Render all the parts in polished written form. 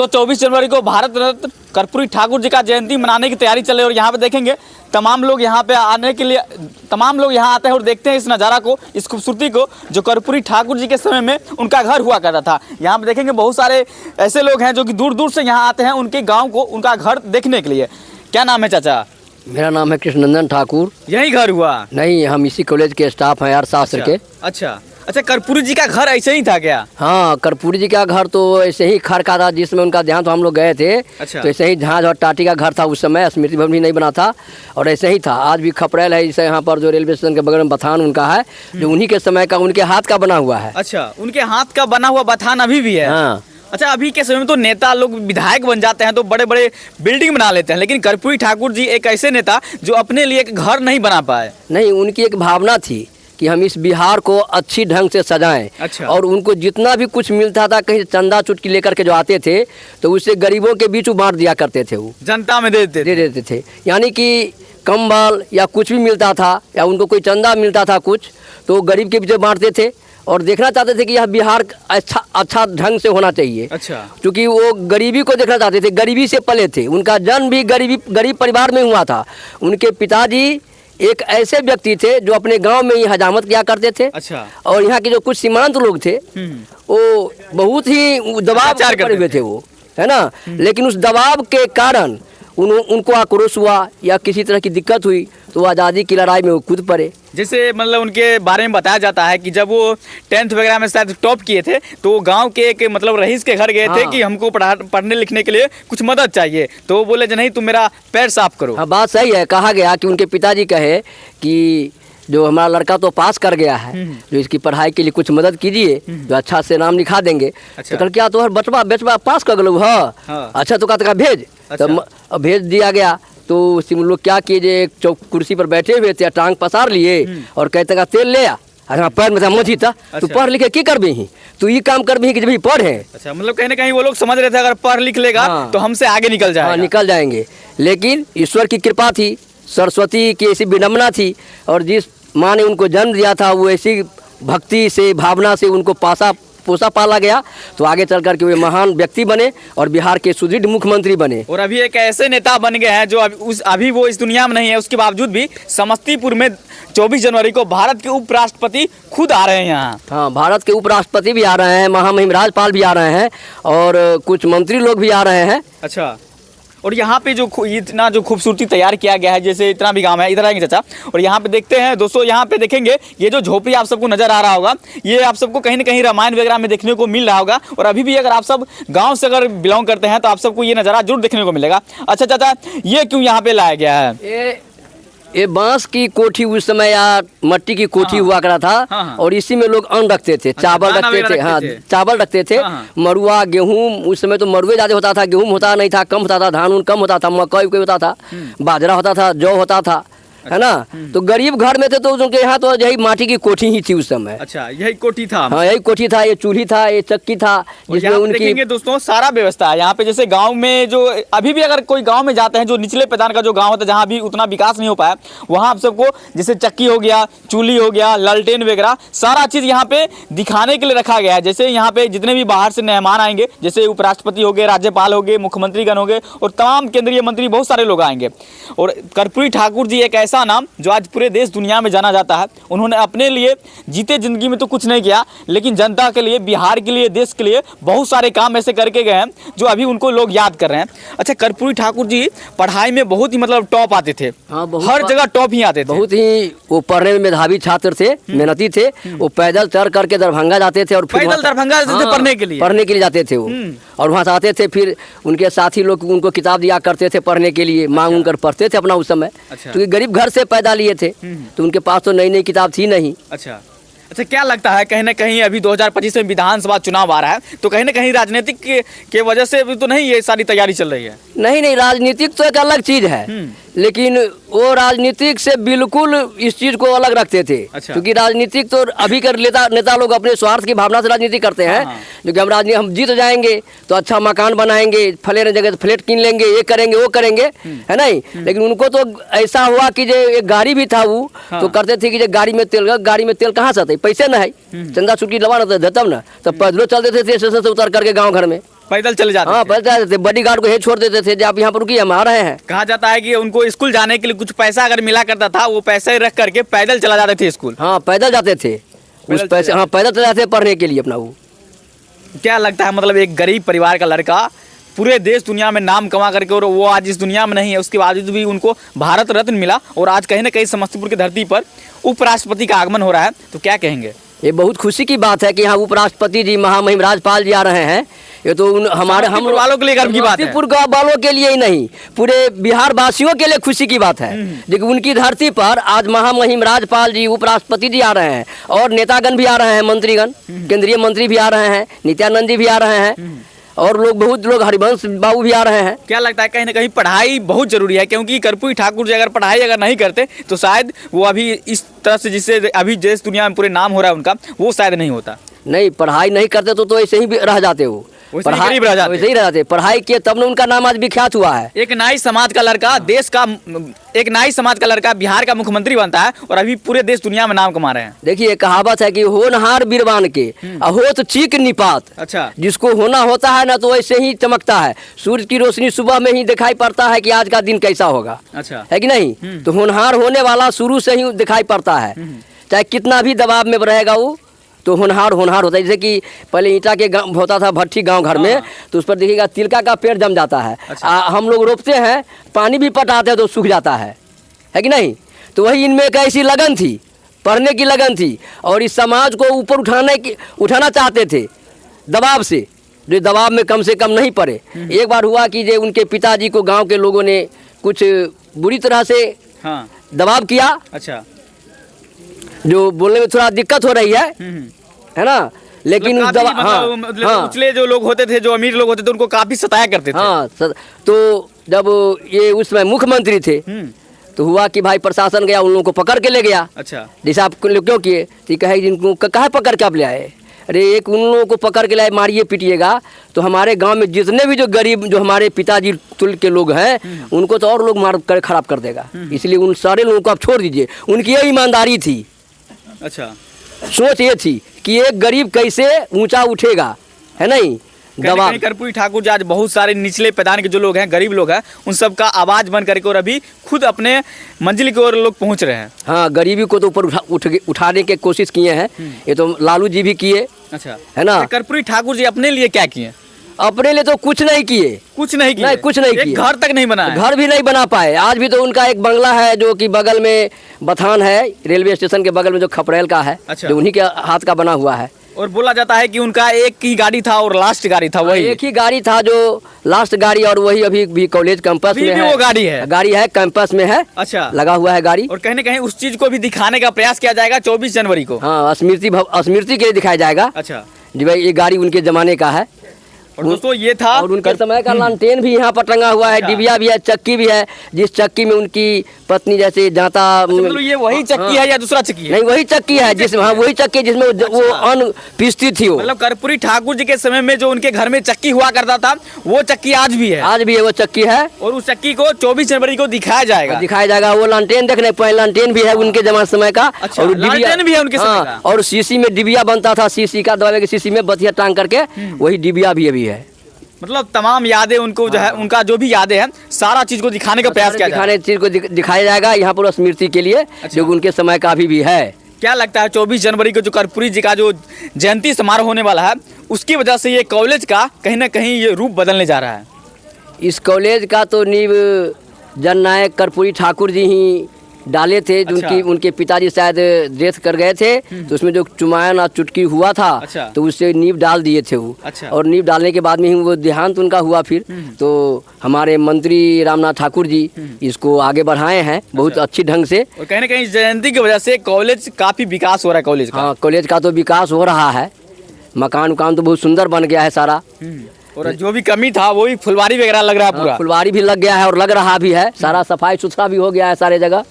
तो 24 जनवरी को भारत रत्न कर्पूरी ठाकुर जी का जयंती मनाने की तैयारी चल रही है और यहाँ पे देखेंगे तमाम लोग यहाँ पे आने के लिए तमाम लोग यहाँ आते हैं और देखते हैं इस नज़ारा को, इस खूबसूरती को जो कर्पूरी ठाकुर जी के समय में उनका घर हुआ करता था। यहाँ पे देखेंगे बहुत सारे ऐसे लोग हैं जो कि दूर दूर से यहाँ आते हैं उनके गाँव को, उनका घर देखने के लिए। क्या नाम है चाचा? मेरा नाम है कृष्णनंदन ठाकुर। यही घर हुआ? नहीं, हम इसी कॉलेज के स्टाफ हैं अर्थशास्त्र के। अच्छा अच्छा, कर्पूरी जी का घर ऐसे ही था क्या? हाँ, कर्पूरी जी का घर तो ऐसे ही खर का था जिसमें उनका देहांत हम लोग गए थे। अच्छा। तो ऐसे ही झांझ और टाटी का घर था उस समय, स्मृति भवन भी नहीं बना था और ऐसे ही था। आज भी खपरेल है जैसे यहाँ पर जो रेलवे स्टेशन के बगल में बथान उनका है, जो उन्हीं के समय का उनके हाथ का बना हुआ है। अच्छा, उनके हाथ का बना हुआ बथान अभी भी है? हाँ। अच्छा, अभी के समय में तो नेता लोग विधायक बन जाते हैं तो बड़े बड़े बिल्डिंग बना लेते हैं, लेकिन कर्पूरी ठाकुर जी एक ऐसे नेता जो अपने लिए एक घर नहीं बना पाए। नहीं, उनकी एक भावना थी कि हम इस बिहार को अच्छी ढंग से सजाएं। अच्छा। और उनको जितना भी कुछ मिलता था कहीं चंदा चुटकी लेकर के जो आते थे तो उससे गरीबों के बीच बांट दिया करते थे, वो जनता में दे देते थे। यानी कि कंबल या कुछ भी मिलता था या उनको कोई चंदा मिलता था कुछ तो गरीब के बीच बांटते थे और देखना चाहते थे कि यह बिहार अच्छा ढंग से होना चाहिए। अच्छा। क्योंकि वो गरीबी को देखना चाहते थे, गरीबी से पले थे, उनका जन्म भी गरीब परिवार में हुआ था। उनके पिताजी एक ऐसे व्यक्ति थे जो अपने गांव में ही हजामत किया करते थे। अच्छा। और यहाँ के जो कुछ सीमांत लोग थे वो बहुत ही दबाव पड़े हुए थे, वो है ना। लेकिन उस दबाव के कारण उनको आक्रोश हुआ या किसी तरह की दिक्कत हुई तो आज़ादी की लड़ाई में वो कूद पड़े। जैसे मतलब उनके बारे में बताया जाता है कि जब वो 10th वगैरह में शायद टॉप किए थे तो वो गांव के एक मतलब रईस के घर गए थे कि हमको पढ़ने लिखने के लिए कुछ मदद चाहिए, तो वो बोले नहीं तुम मेरा पैर साफ करो। हाँ, बात सही है। कहा गया कि उनके पिताजी कहे कि जो हमारा लड़का तो पास कर गया है, जो इसकी पढ़ाई के लिए कुछ मदद कीजिए, जो अच्छा से नाम लिखा देंगे। अच्छा। तो कल क्या तो बचवा पास कर गलो। हाँ। अच्छा तो कहते भेज। अच्छा। तो भेज दिया गया। तो उसी में लोग क्या किए, एक कुर्सी पर बैठे हुए थे, टांग पसार लिए और कहते का तेल ले आ। अरे पैर में था मोची था। तू पढ़ लिखे की कर ही, तू ये काम कर भी कि जब पढ़े। अच्छा, मतलब कहीं ना कहीं वो लोग समझ रहे थे अगर पढ़ लिख लेगा तो हमसे आगे निकल जाएगा। हाँ, निकल जाएंगे। लेकिन ईश्वर की कृपा थी, सरस्वती की ऐसी विडम्बना थी और जिस माँ ने उनको जन्म दिया था वो ऐसी भक्ति से भावना से उनको पोसा पाला गया तो आगे चल करके वे महान व्यक्ति बने और बिहार के सुदृढ़ मुख्यमंत्री बने। और अभी एक ऐसे नेता बन गए हैं जो अभी वो इस दुनिया में नहीं है, उसके बावजूद भी समस्तीपुर में 24 जनवरी को भारत के उपराष्ट्रपति खुद आ रहे हैं यहाँ। हाँ, भारत के उपराष्ट्रपति भी आ रहे हैं, महामहिम राज्यपाल भी आ रहे हैं और कुछ मंत्री लोग भी आ रहे हैं। अच्छा। और यहाँ पे जो इतना जो खूबसूरती तैयार किया गया है, जैसे इतना भी गांव है, इधर आएंगे चाचा और यहाँ पे देखते हैं दोस्तों, यहाँ पे देखेंगे ये जो झोपड़ी आप सबको नजर आ रहा होगा, ये आप सबको कहीं ना कहीं रामायण वगैरह में देखने को मिल रहा होगा। और अभी भी अगर आप सब गांव से अगर बिलोंग करते हैं तो आप सबको ये नज़ारा जरूर देखने को मिलेगा। अच्छा चाचा, ये क्यों यहाँ पे लाया गया है? ये बांस की कोठी उस समय या मट्टी की कोठी हुआ करा था। हाँ। और इसी में लोग अन्न रखते थे, चावल रखते थे। हाँ, चावल रखते थे। मरुआ, गेहूं, उस समय तो मरुए ज्यादा होता था, गेहूं होता नहीं था, कम होता था, धान कम होता था, मकई होता था, बाजरा होता था, जौ होता था, है ना। तो गरीब घर में थे तो उनके यहाँ तो यही माटी की कोठी ही थी उस समय। अच्छा, यही कोठी था? हाँ, यही कोठी था, ये चूल्ही था, ये चक्की था जिसमें उनकी देखेंगे दोस्तों सारा व्यवस्था है यहाँ पे। जैसे गांव में जो अभी भी अगर कोई गांव में जाते हैं जो निचले पैदान का जो गांव होता है जहाँ भी उतना विकास नहीं हो पाया, वहाँ आप सबको जैसे चक्की हो गया, चूल्ही हो गया, लालटेन वगैरह सारा चीज़ यहाँ पे दिखाने के लिए रखा गया है। जैसे यहाँ पे जितने भी बाहर से मेहमान आएंगे, जैसे उपराष्ट्रपति हो गए, राज्यपाल हो गए, मुख्यमंत्रीगण हो गए और तमाम केंद्रीय मंत्री, बहुत सारे लोग आएंगे। और कर्पूरी ठाकुर जी एक ऐसा नाम जो आज पूरे देश दुनिया में जाना जाता है। उन्होंने अपने लिए जीते जिंदगी में तो कुछ नहीं किया, लेकिन जनता के लिए, बिहार के लिए, देश के लिए बहुत सारे काम ऐसे करके गए हैं जो अभी उनको लोग याद कर रहे हैं। अच्छा, कर्पूरी ठाकुर जी पढ़ाई में बहुत ही मतलब टॉप आते थे। हाँ, हर जगह टॉप ही आते थे। बहुत ही वो पढ़ने में मेधावी छात्र थे, मेहनती थे। वो पैदल चढ़ करके दरभंगा जाते थे और पैदल दरभंगा जाते थे पढ़ने के लिए जाते थे वो। और वहाँ से आते थे, फिर उनके साथी लोग उनको किताब दिया करते थे पढ़ने के लिए, मांग कर पढ़ते थे अपना उस समय। क्योंकि गरीब घर से पैदा लिए थे तो उनके पास तो नई नई किताब थी नहीं। अच्छा अच्छा, क्या लगता है कहीं ना कहीं अभी 2025 में विधानसभा चुनाव आ रहा है तो कहीं ना कहीं राजनीतिक के वजह से अभी तो नहीं ये सारी तैयारी चल रही है? नहीं, राजनीतिक तो एक अलग चीज है, लेकिन वो राजनीतिक से बिल्कुल इस चीज को अलग रखते थे। अच्छा। क्योंकि राजनीतिक तो अभी कर नेता लोग अपने स्वार्थ की भावना से राजनीति करते हैं। जो कि हम जीत जाएंगे तो अच्छा मकान बनाएंगे, फले जगह फ्लैट कीन लेंगे, ये करेंगे वो करेंगे, है नहीं। लेकिन उनको तो ऐसा हुआ कि जो एक गाड़ी भी था वो तो करते थे कि जो गाड़ी में तेल कहाँ से आते, पैसे न है, चंदा छुट्टी लगा देते तब ना, तब पैदलों चल देते थे स्टेशन से उतर करके गाँव घर में। पैदल चले जाते हाँ थे। पैदल जाते थे, बॉडी गार्ड को यही छोड़ देते थे, आप यहाँ पर रुकिए हम आ रहे हैं। कहा जाता है कि उनको स्कूल जाने के लिए कुछ पैसा अगर मिला करता था, वो पैसे रख करके पैदल चला जाते थे स्कूल। हाँ पैदल जाते थे, उस पैसे, हाँ पैदल चले जाते थे पढ़ने के लिए अपना। वो क्या लगता है, मतलब एक गरीब परिवार का लड़का पूरे देश दुनिया में नाम कमा करके, और वो आज इस दुनिया में नहीं है, उसके बावजूद भी उनको भारत रत्न मिला, और आज कहीं ना कहीं समस्तीपुर की धरती पर उपराष्ट्रपति का आगमन हो रहा है, तो क्या कहेंगे? ये बहुत खुशी की बात है कि यहाँ उपराष्ट्रपति जी महामहिम राज्यपाल जी आ रहे हैं। ये तो हमारे हम वालों के लिए गर्व की बात है। समस्तीपुर का वालों के लिए ही नहीं, पूरे बिहार वासियों के लिए खुशी की बात है। देखिए उनकी धरती पर आज महामहिम राज्यपाल जी, उपराष्ट्रपति जी आ रहे हैं, और नेतागण भी आ रहे हैं, मंत्रीगण, केंद्रीय मंत्री भी आ रहे हैं, नित्यानंद जी भी आ रहे हैं, और लोग बहुत लोग, हरिवंश बाबू भी आ रहे हैं। क्या लगता है, कहीं ना कहीं पढ़ाई बहुत जरूरी है, क्योंकि कर्पूरी ठाकुर जी अगर पढ़ाई अगर नहीं करते तो शायद वो अभी इस तरह से, जिससे अभी देश दुनिया में पूरे नाम हो रहा है उनका, वो शायद नहीं होता। नहीं पढ़ाई नहीं करते तो ऐसे ही रह जाते, वो वैसे ही गरीब रह जाते। वैसे ही रह जाते। पढ़ाई किए तब न उनका नाम आज विख्यात हुआ है। एक नाई समाज का लड़का देश का, एक नाई समाज का लड़का बिहार का मुख्यमंत्री बनता है, और अभी पूरे देश दुनिया में नाम कमा रहे हैं। देखिए कहावत है कि होनहार बीरबान के होत चीक निपात। अच्छा, जिसको होना होता है ना तो ऐसे ही चमकता है। सूरज की रोशनी सुबह में ही दिखाई पड़ता है कि आज का दिन कैसा होगा, अच्छा है कि नहीं? तो होनहार होने वाला शुरू से ही दिखाई पड़ता है, चाहे कितना भी दबाव में रहेगा वो, तो होनहार होनहार होता है। जैसे कि पहले ईंटा के गाँव होता था, भट्ठी गांव घर में, तो उस पर देखिएगा तिलका का पेड़ जम जाता है। अच्छा। हम लोग रोपते हैं, पानी भी पटाते हैं तो सूख जाता है कि नहीं? तो वही इनमें एक ऐसी लगन थी, पढ़ने की लगन थी, और इस समाज को ऊपर उठाना चाहते थे दबाव से, जो दबाव में कम से कम नहीं पड़े। एक बार हुआ कि जो उनके पिताजी को गाँव के लोगों ने कुछ बुरी तरह से हाँ, दबाव किया, अच्छा, जो बोलने में थोड़ा दिक्कत हो रही है ना, लेकिन उस काफी, दबाव, मतलब हाँ उछले जो लोग होते थे, जो अमीर लोग होते थे, उनको काफी सताया करते थे। हाँ तो जब ये उस समय मुख्यमंत्री थे, तो हुआ कि भाई प्रशासन गया, उन लोगों को पकड़ के ले गया। अच्छा, जैसे आप लोग क्यों किए, तो कहे जिनको कहा पकड़ के आप ले आए? अरे एक उन लोगों को पकड़ के लाए, मारिए पीटिएगा तो हमारे गांव में जितने भी जो गरीब, जो हमारे पिताजी तुल के लोग हैं, उनको तो और लोग मार कर खराब कर देगा। इसलिए उन सारे लोगों को आप छोड़ दीजिए। उनकी यही ईमानदारी थी, अच्छा, सोच ये थी कि एक गरीब कैसे ऊंचा उठेगा, है नहीं? कहीं कर्पूरी ठाकुर जी आज बहुत सारे निचले पैदान के जो लोग हैं, गरीब लोग हैं, उन सब का आवाज बन करके, और अभी खुद अपने मंजिल की ओर लोग पहुंच रहे हैं। हाँ गरीबी को तो ऊपर उठाने की कोशिश किए हैं। ये तो लालू जी भी किए, अच्छा, है ना? कर्पूरी ठाकुर जी अपने लिए क्या किए? अपने लिए तो कुछ नहीं किए, कुछ नहीं किए, नहीं कुछ नहीं एक किए, घर तक नहीं बनाया, घर भी नहीं बना पाए। आज भी तो उनका एक बंगला है जो कि बगल में बथान है, रेलवे स्टेशन के बगल में, जो खपरेल का है, अच्छा। जो उन्हीं के हाथ का बना हुआ है। और बोला जाता है कि उनका एक ही गाड़ी था और लास्ट गाड़ी था, वही एक ही गाड़ी था जो लास्ट गाड़ी, और वही अभी भी कॉलेज कैंपस में है। वो गाड़ी है कैंपस में है, अच्छा, लगा हुआ है गाड़ी। और कहीं ना कहीं उस चीज को भी दिखाने का प्रयास किया जाएगा 24 जनवरी को। हाँ स्मृति के लिए दिखाया जाएगा। अच्छा जी भाई, ये गाड़ी उनके जमाने का है। और दोस्तों ये था, और उनके समय का लालटेन भी यहाँ पर टंगा हुआ है, अच्छा। डिबिया भी है, चक्की भी है, जिस चक्की में उनकी पत्नी जैसे जाता, मतलब ये वही चक्की है या दूसरा चक्की है? नहीं वही चक्की है जिसमें, हाँ वही चक्की जिसमें वो अन्न पीसती थी। वो मतलब कर्पूरी ठाकुर जी के समय में जो उनके घर में चक्की हुआ करता था, वो चक्की आज भी है, आज भी है वो चक्की है, और उस चक्की को 24 जनवरी को दिखाया जाएगा। वो लालटेन देखने पाए, लालटेन भी है उनके जमाने समय का। अच्छा, और डिबिया लालटेन भी है उनके समय का। और शीशी में डिबिया बनता था, शीशी का दवाई के शीशी में बतिया टांग करके, वही डिबिया भी अभी है। मतलब तमाम यादें उनको जो है, उनका जो भी यादें हैं, सारा चीज को दिखाने का प्रयास किया जाएगा। दिखाने चीज को दिखाया जाएगा यहाँ पर स्मृति के लिए, जो उनके समय का अभी भी है। क्या लगता है 24 जनवरी को जो कर्पूरी जी का जो जयंती समारोह होने वाला है, उसकी वजह से ये कॉलेज का कहीं ना कहीं ये रूप बदलने जा रहा है? इस कॉलेज का तो नींव जननायक कर्पूरी ठाकुर जी ही डाले थे। अच्छा। उनके पिताजी शायद डेथ कर गए थे, तो उसमें जो चुमायन और चुटकी हुआ था, अच्छा। तो उससे नींव डाल दिए थे वो। अच्छा। और नींव डालने के बाद में ही वो देहांत उनका हुआ फिर। तो हमारे मंत्री रामनाथ ठाकुर जी इसको आगे बढ़ाए हैं बहुत अच्छी ढंग से। और कहीं ना कहीं जयंती की वजह से कॉलेज काफी विकास हो रहा है कॉलेज का। हाँ कॉलेज का तो विकास हो रहा है, मकान उकान तो बहुत सुंदर बन गया है सारा। और जो भी कमी था वो भी फुलवारी वगैरह लग रहा है पूरा। फुलवारी भी लग गया है और लग रहा भी है, सारा सफाई सुथरा भी हो गया है सारे जगह।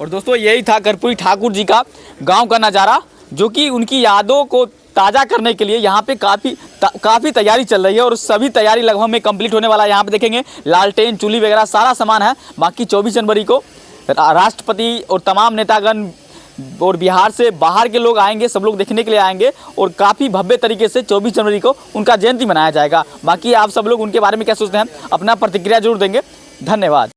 और दोस्तों यही था कर्पूरी ठाकुर जी का गांव का नज़ारा, जो कि उनकी यादों को ताज़ा करने के लिए यहाँ पे काफ़ी तैयारी चल रही है। और सभी तैयारी लगभग में कंप्लीट होने वाला है। यहाँ पे देखेंगे लालटेन चूल्ही वगैरह सारा सामान है। बाकी 24 जनवरी को राष्ट्रपति और तमाम नेतागण और बिहार से बाहर के लोग आएंगे, सब लोग देखने के लिए आएंगे और काफ़ी भव्य तरीके से 24 जनवरी को उनका जयंती मनाया जाएगा। बाकी आप सब लोग उनके बारे में क्या सोचते हैं, अपना प्रतिक्रिया जरूर देंगे। धन्यवाद।